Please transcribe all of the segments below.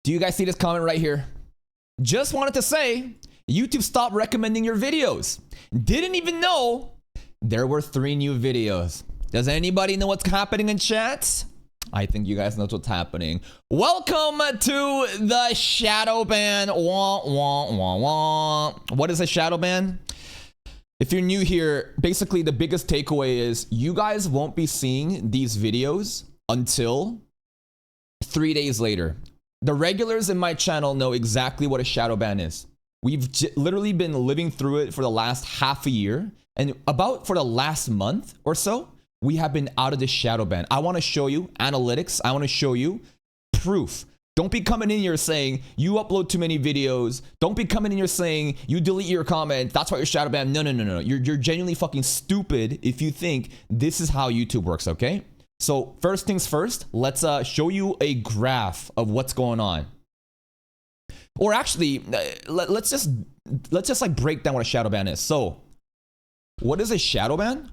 Do you guys see this comment right here? Just wanted to say, YouTube stopped recommending your videos. Didn't even know there were 3 new videos. Does anybody know what's happening in chat? I think you guys know what's happening. Welcome to the shadow ban. Wah, wah, wah, wah. What is a shadow ban? If you're new here, basically the biggest takeaway is you guys won't be seeing these videos until 3 days later. The regulars in my channel know exactly what a shadow ban is. We've literally been living through it for the last half a year, and about for the last month or so, we have been out of this shadow ban. I want to show you analytics. I want to show you proof. Don't be coming in here saying you upload too many videos. Don't be coming in here saying you delete your comment. That's why you're shadow banned. No. You're genuinely fucking stupid if you think this is how YouTube works, okay? So first things first, let's show you a graph of what's going on. Or actually, let's just like break down what a shadow ban is. So what is a shadow ban?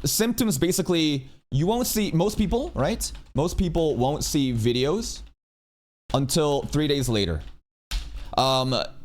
Symptoms, basically, you won't see, most people, right? Most people won't see videos until 3 days later.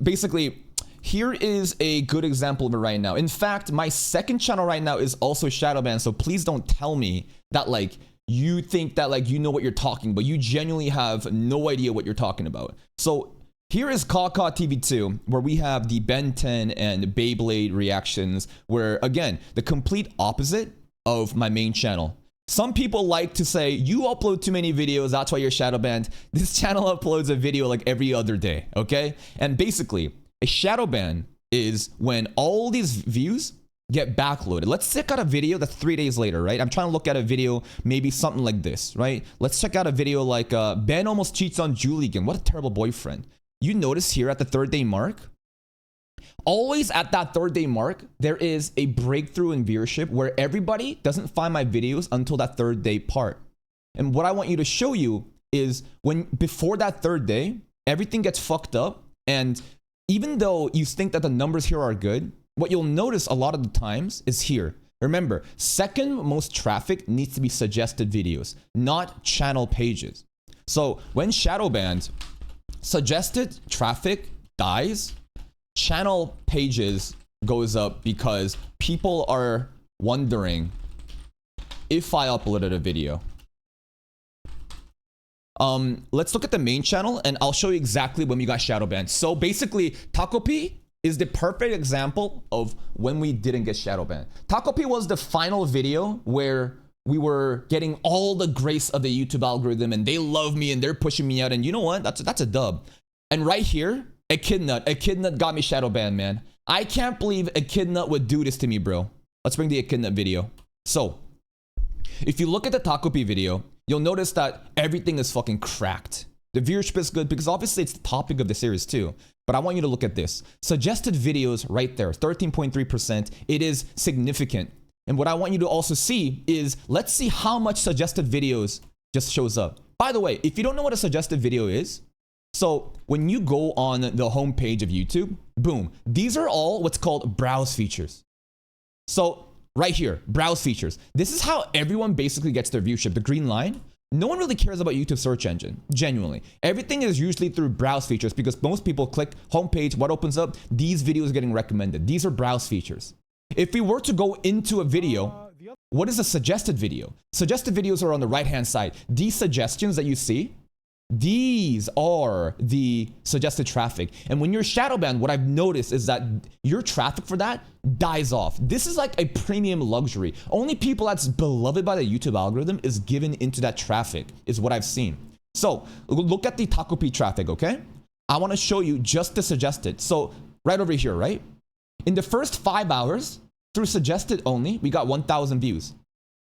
Basically, here is a good example of it right now. In fact, my second channel right now is also shadow banned, so please don't tell me that like you think that like you know what you're talking about. You genuinely have no idea what you're talking about. So here is Kaka TV2, where we have the Ben 10 and Beyblade reactions, where again, the complete opposite of my main channel. Some people like to say, you upload too many videos, that's why you're shadow banned. This channel uploads a video like every other day, okay? And basically, a shadow ban is when all these views get backloaded. Let's check out a video that's 3 days later, right? I'm trying to look at a video, maybe something like this, right? Let's check out a video like Ben almost cheats on Julie again. What a terrible boyfriend. You notice here at the 3rd day mark, always at that 3rd day mark, there is a breakthrough in viewership where everybody doesn't find my videos until that 3rd day part. And what I want you to show you is when before that 3rd day, everything gets fucked up. And even though you think that the numbers here are good, what you'll notice a lot of the times is here. Remember, second most traffic needs to be suggested videos, not channel pages. So when shadow banned, suggested traffic dies, channel pages goes up because people are wondering if I uploaded a video. Let's look at the main channel and I'll show you exactly when we got shadow banned. So basically, Takopi is the perfect example of when we didn't get shadow banned. Takopi was the final video where we were getting all the grace of the YouTube algorithm and they love me and they're pushing me out. And you know what? That's a dub. And right here, Echidna got me shadow banned, man. I can't believe Echidna would do this to me, bro. Let's bring the Echidna video. So if you look at the Takopi video, you'll notice that everything is fucking cracked. The viewership is good because obviously it's the topic of the series too. But I want you to look at this. Suggested videos right there, 13.3%. It is significant. And what I want you to also see is, let's see how much suggested videos just shows up. By the way, if you don't know what a suggested video is, so when you go on the homepage of YouTube, boom, these are all what's called browse features. So right here, browse features. This is how everyone basically gets their viewership. The green line. No one really cares about YouTube search engine, genuinely. Everything is usually through browse features because most people click homepage, what opens up? These videos getting recommended. These are browse features. If we were to go into a video, what is a suggested video? Suggested videos are on the right-hand side. These suggestions that you see, these are the suggested traffic. And when you're shadow banned, what I've noticed is that your traffic for that dies off. This is like a premium luxury. Only people that's beloved by the YouTube algorithm is given into that traffic, is what I've seen. So look at the Takopi traffic, okay? I want to show you just the suggested. So right over here, right? In the first 5 hours, through suggested only, we got 1,000 views.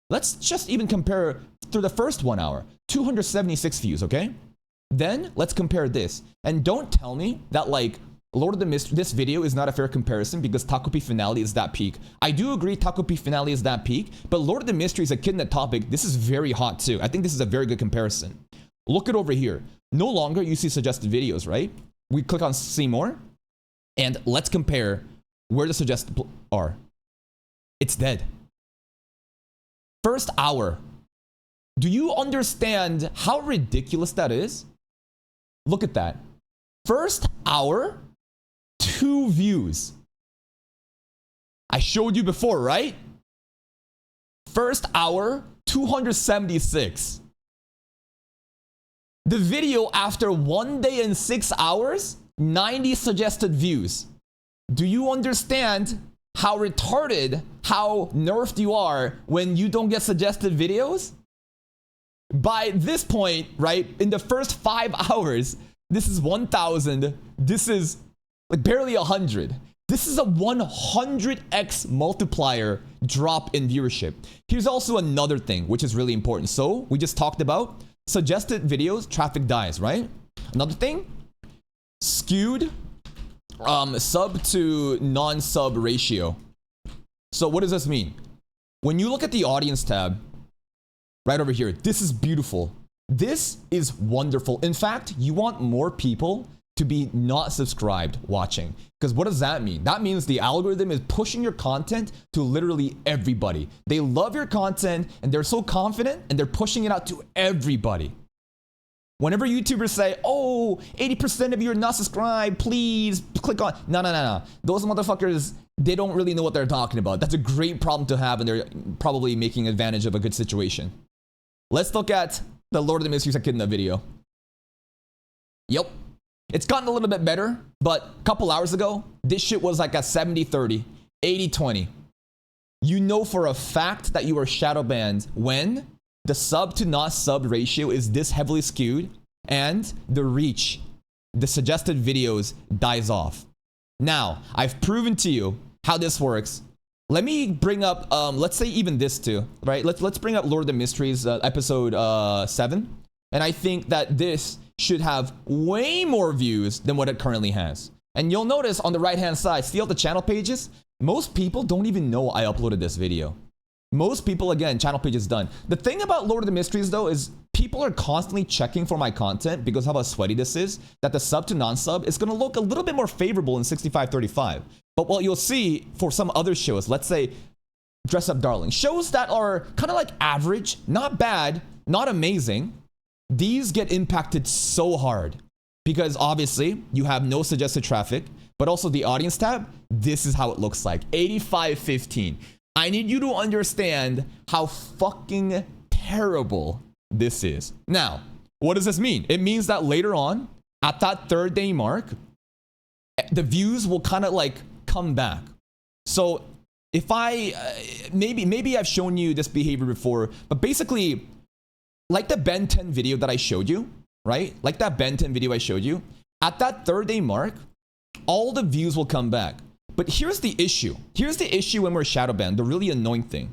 Let's just even compare through the first 1 hour, 276 views, okay? Then let's compare this. And don't tell me that like Lord of the Mystery, this video is not a fair comparison because Takopi Finale is that peak. I do agree Takopi Finale is that peak, but Lord of the Mystery is a Echidna topic. This is very hot too. I think this is a very good comparison. Look at over here. No longer you see suggested videos, right? We click on see more and let's compare where the suggested are. It's dead. First hour, Do you understand how ridiculous that is? Look at that. First hour, 2 views. I showed you before, right? First hour, 276. The video after 1 day and 6 hours, 90 suggested views. Do you understand how retarded, how nerfed you are when you don't get suggested videos? By this point, right, in the first 5 hours, this is 1,000. This is like barely 100. This is a 100x multiplier drop in viewership. Here's also another thing, which is really important. So we just talked about suggested videos, traffic dies, right? Another thing, skewed sub to non-sub ratio. So what does this mean? When you look at the audience tab, right over here, this is beautiful. This is wonderful. In fact, you want more people to be not subscribed watching. Because what does that mean? That means the algorithm is pushing your content to literally everybody. They love your content and they're so confident and they're pushing it out to everybody. Whenever YouTubers say, oh, 80% of you are not subscribed, please click on. No. Those motherfuckers, they don't really know what they're talking about. That's a great problem to have and they're probably making advantage of a good situation. Let's look at the Lord of the Mysteries Echidna video. Yep. It's gotten a little bit better, but a couple hours ago, this shit was like a 70-30, 80-20. You know for a fact that you are shadow banned when the sub to not sub ratio is this heavily skewed and the reach, the suggested videos dies off. Now, I've proven to you how this works. Let me bring up, let's say even this too, right? Let's bring up Lord of the Mysteries episode 7. And I think that this should have way more views than what it currently has. And you'll notice on the right-hand side, see all the channel pages? Most people don't even know I uploaded this video. Most people, again, channel page is done. The thing about Lord of the Mysteries, though, is people are constantly checking for my content because of how sweaty this is, that the sub to non-sub is going to look a little bit more favorable in 65-35. But what you'll see for some other shows, let's say Dress Up Darling, shows that are kind of like average, not bad, not amazing, these get impacted so hard because obviously you have no suggested traffic, but also the audience tab, this is how it looks like, 85-15. I need you to understand how fucking terrible this is. Now, what does this mean? It means that later on, at that 3rd day mark, the views will kind of like come back. So if I, maybe I've shown you this behavior before, but basically, like the Ben 10 video that I showed you, right? Like that Ben 10 video I showed you, at that 3rd day mark, all the views will come back. But here's the issue. Here's the issue when we're shadow banned, the really annoying thing.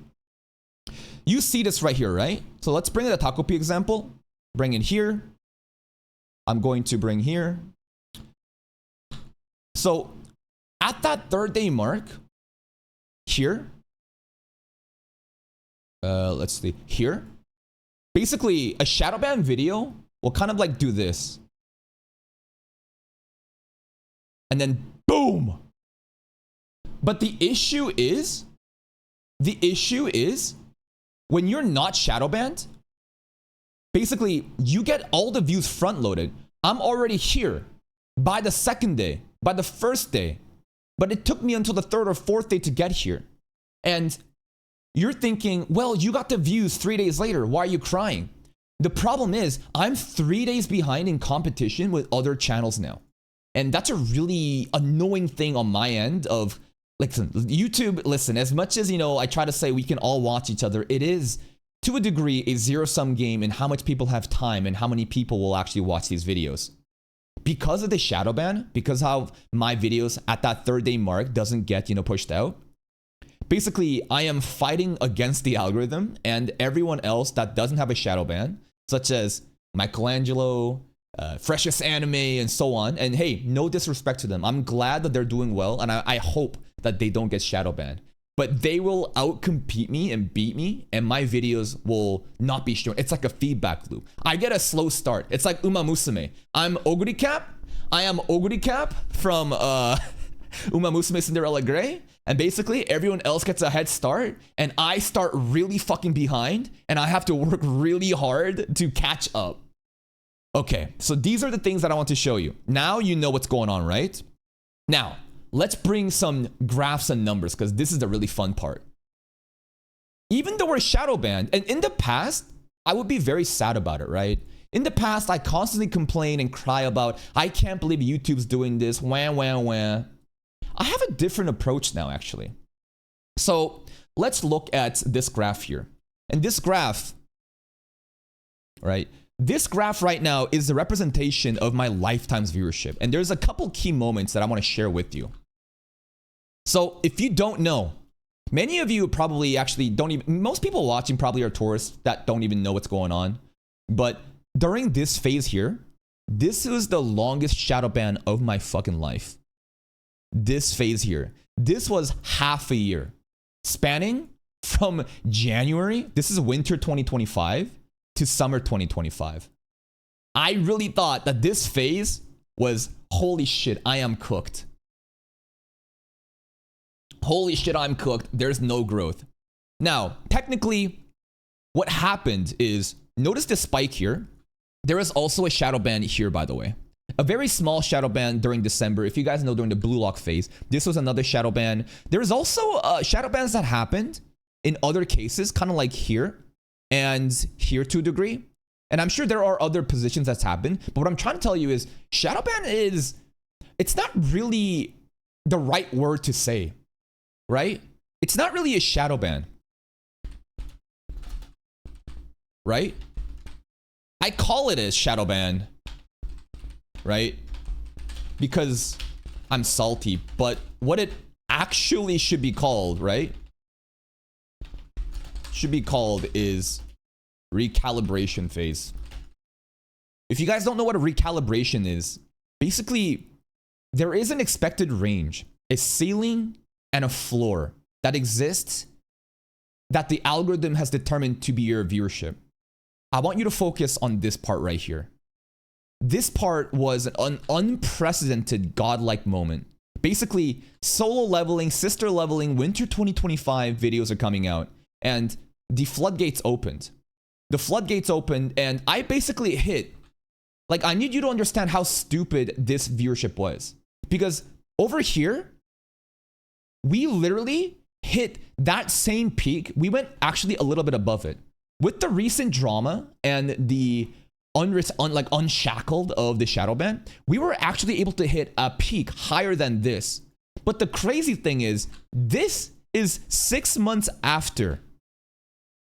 You see this right here, right? So let's bring in the Taco P example. Bring it here. I'm going to bring here. So at that 3rd day mark, here, let's see, here, basically a shadow ban video will kind of like do this. And then boom. But the issue is when you're not shadow banned, basically you get all the views front loaded. I'm already here by the 2nd day, by the 1st day, but it took me until the 3rd or 4th day to get here. And you're thinking, well, you got the views 3 days later. Why are you crying? The problem is I'm 3 days behind in competition with other channels now. And that's a really annoying thing on my end of, listen, YouTube, listen, as much as, you know, I try to say we can all watch each other, it is, to a degree, a zero-sum game in how much people have time and how many people will actually watch these videos. Because of the shadow ban, because how my videos at that 3rd day mark doesn't get, you know, pushed out, basically, I am fighting against the algorithm and everyone else that doesn't have a shadow ban, such as Michelangelo, Freshest Anime, and so on. And hey, no disrespect to them. I'm glad that they're doing well, and I hope that they don't get shadow banned. But they will outcompete me and beat me, and my videos will not be shown. It's like a feedback loop. I get a slow start. It's like Uma Musume. I'm Oguri Cap. I am Oguri Cap from Uma Musume Cinderella Grey. And basically everyone else gets a head start and I start really fucking behind and I have to work really hard to catch up. Okay, so these are the things that I want to show you. Now you know what's going on, right? Now, let's bring some graphs and numbers because this is the really fun part. Even though we're shadow banned, and in the past, I would be very sad about it, right? In the past, I constantly complain and cry about, I can't believe YouTube's doing this, wah, wah, wah. I have a different approach now, actually. So let's look at this graph here. And this graph, right? This graph right now is the representation of my lifetime's viewership. And there's a couple key moments that I want to share with you. So if you don't know, many of you probably actually don't even, most people watching probably are tourists that don't even know what's going on. But during this phase here, this was the longest shadow ban of my fucking life. This phase here, this was half a year, spanning from January, this is winter 2025, to summer 2025. I really thought that this phase was, holy shit, I am cooked. Holy shit, I'm cooked. There's no growth. Now, technically, what happened is, notice the spike here. There is also a shadow ban here, by the way. A very small shadow ban during December. If you guys know, during the blue lock phase, this was another shadow ban. There's also shadow bans that happened in other cases, kind of like here and here to a degree. And I'm sure there are other positions that's happened. But what I'm trying to tell you is, shadow ban is, it's not really the right word to say, right? It's not really a shadow ban, right? I call it a shadow ban, right? Because I'm salty, but what it actually should be called, right? Should be called is recalibration phase. If you guys don't know what a recalibration is, basically there is an expected range, a ceiling and a floor that exists that the algorithm has determined to be your viewership. I want you to focus on this part right here. This part was an unprecedented godlike moment. Basically, solo leveling, sister leveling, winter 2025 videos are coming out, and the floodgates opened. The floodgates opened, and I basically hit, like, I need you to understand how stupid this viewership was. Because over here, we literally hit that same peak. We went actually a little bit above it. With the recent drama and the unshackled of the shadow ban, we were actually able to hit a peak higher than this. But the crazy thing is, this is 6 months after.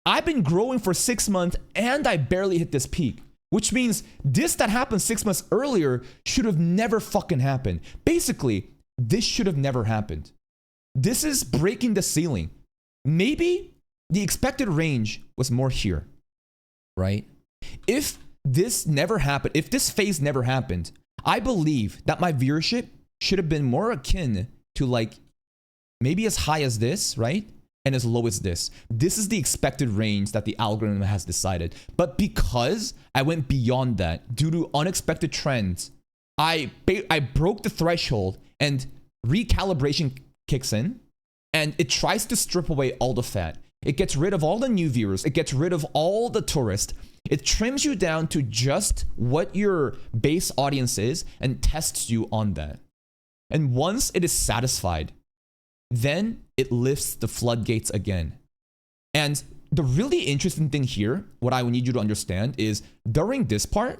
I've been growing for 6 months and I barely hit this peak, which means this that happened 6 months earlier should have never fucking happened. Basically, this should have never happened. This is breaking the ceiling. Maybe the expected range was more here, right? If this never happened, if this phase never happened, I believe that my viewership should have been more akin to, like, maybe as high as this, right? And as low as this. This is the expected range that the algorithm has decided. But because I went beyond that due to unexpected trends, I broke the threshold and recalibration kicks in and it tries to strip away all the fat. It gets rid of all the new viewers. It gets rid of all the tourists. It trims you down to just what your base audience is and tests you on that. And once it is satisfied, then it lifts the floodgates again. And the really interesting thing here, what I need you to understand is, during this part,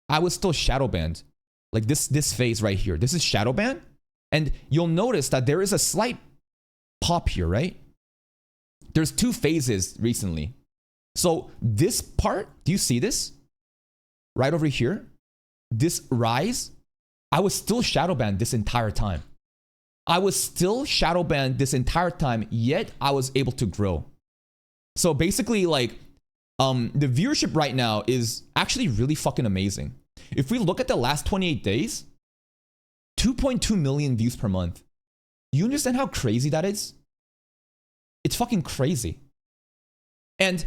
I was still shadow banned. Like this phase right here. This is shadow ban. And you'll notice that there is a slight pop here, right? There's 2 phases recently. So this part, do you see this? Right over here, this rise, I was still shadow banned this entire time. I was still shadow banned this entire time, yet I was able to grow. So basically, like, the viewership right now is actually really fucking amazing. If we look at the last 28 days, 2.2 million views per month. You understand how crazy that is? It's fucking crazy. And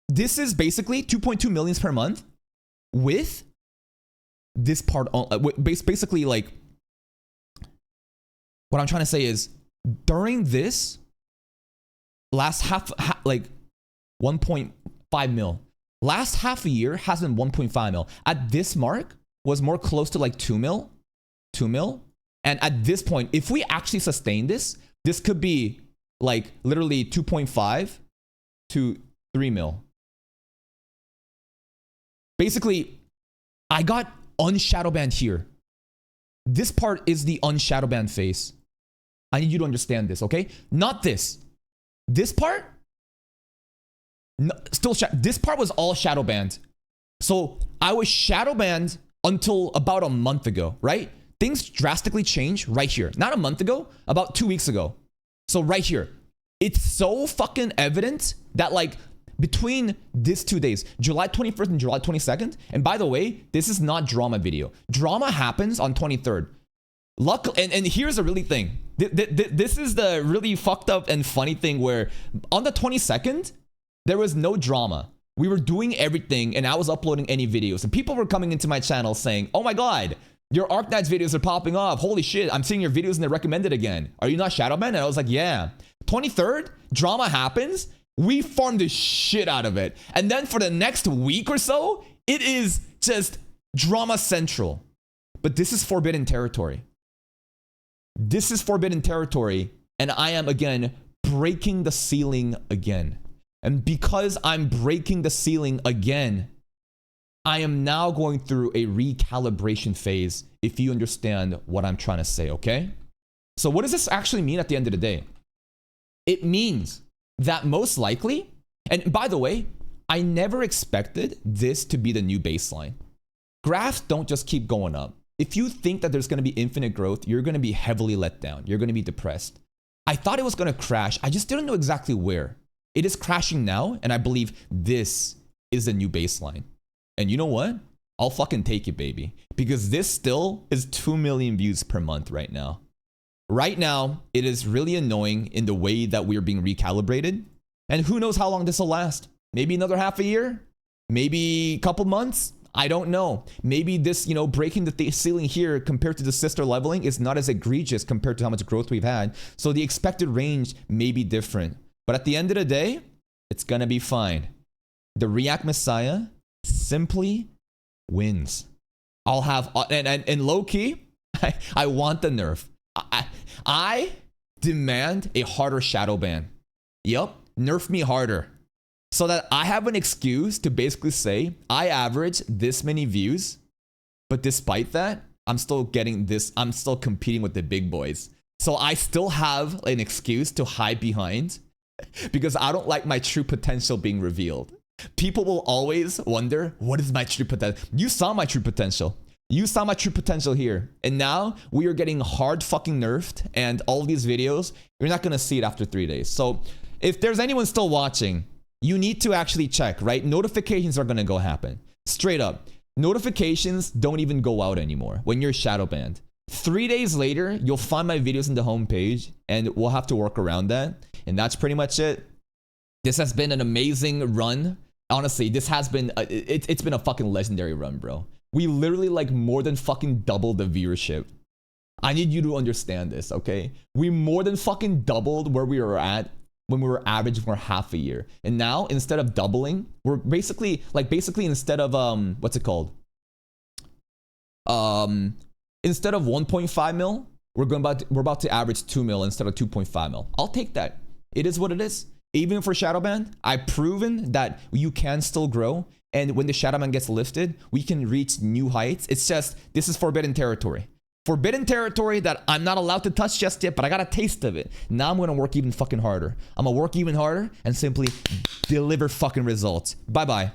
this is basically 2.2 millions per month with this part on, basically, like, what I'm trying to say is During this last like 1.5 mil. Last half a year has been 1.5 mil. At this mark was more close to like 2 mil. 2 mil. And at this point, if we actually sustain this, this could be like literally 2.5 to 3 mil. Basically, I got unshadowbanned here. This part is the unshadowbanned phase. I need you to understand this, okay? Not this. This part, no, still this part was all shadow banned. So I was shadow banned until about a month ago, right? Things drastically changed right here. Not a month ago, about 2 weeks ago. So right here, it's so fucking evident that like between these 2 days, July 21st and July 22nd, and by the way, this is not drama video. Drama happens on 23rd. And here's a really thing. This is the really fucked up and funny thing where on the 22nd, there was no drama. We were doing everything and I was uploading any videos. And people were coming into my channel saying, oh my God, your Arknights videos are popping off. Holy shit, I'm seeing your videos and they're recommended again. Are you not Shadowban? And I was like, yeah. 23rd, drama happens. We farmed the shit out of it. And then for the next week or so, it is just drama central. But this is forbidden territory. This is forbidden territory, and I am again breaking the ceiling again. And because I'm breaking the ceiling again, I am now going through a recalibration phase, if you understand what I'm trying to say, okay? So what does this actually mean at the end of the day? It means that most likely, and by the way, I never expected this to be the new baseline. Graphs don't just keep going up. If you think that there's going to be infinite growth, you're going to be heavily let down. You're going to be depressed. I thought it was going to crash. I just didn't know exactly where. It is crashing now, and I believe this is the new baseline. And you know what? I'll fucking take it, baby. Because this still is 2 million views per month right now. Right now, it is really annoying in the way that we are being recalibrated. And who knows how long this will last? Maybe another half a year? Maybe a couple months? I don't know. Maybe this, you know, breaking the ceiling here compared to the sister leveling is not as egregious compared to how much growth we've had. So the expected range may be different. But at the end of the day, it's gonna be fine. The React Messiah simply wins. I'll have, and low key, I want the nerf. I demand a harder shadow ban. Yep, nerf me harder. So that I have an excuse to basically say, I average this many views, but despite that, I'm still getting this, I'm still competing with the big boys. So I still have an excuse to hide behind because I don't like my true potential being revealed. People will always wonder, what is my true potential? You saw my true potential. You saw my true potential here. And now we are getting hard fucking nerfed, and all of these videos, you're not gonna see it after 3 days. So if there's anyone still watching, you need to actually check, right? Notifications are gonna go happen. Straight up. Notifications don't even go out anymore when you're shadow banned. 3 days later, you'll find my videos in the homepage, and we'll have to work around that. And that's pretty much it. This has been an amazing run. Honestly, this has been, it's been a fucking legendary run, bro. We literally like more than fucking doubled the viewership. I need you to understand this, okay? We more than fucking doubled where we were at when we were average for half a year. And now, instead of doubling, we're basically instead of, what's it called? Instead of 1.5 mil, we're about to average 2 mil instead of 2.5 mil. I'll take that. It is what it is. Even for Shadowban, I've proven that you can still grow. And when the Shadowban gets lifted, we can reach new heights. It's just, this is forbidden territory. Forbidden territory that I'm not allowed to touch just yet, but I got a taste of it. Now I'm gonna work even fucking harder. I'm gonna work even harder and simply deliver fucking results. Bye-bye.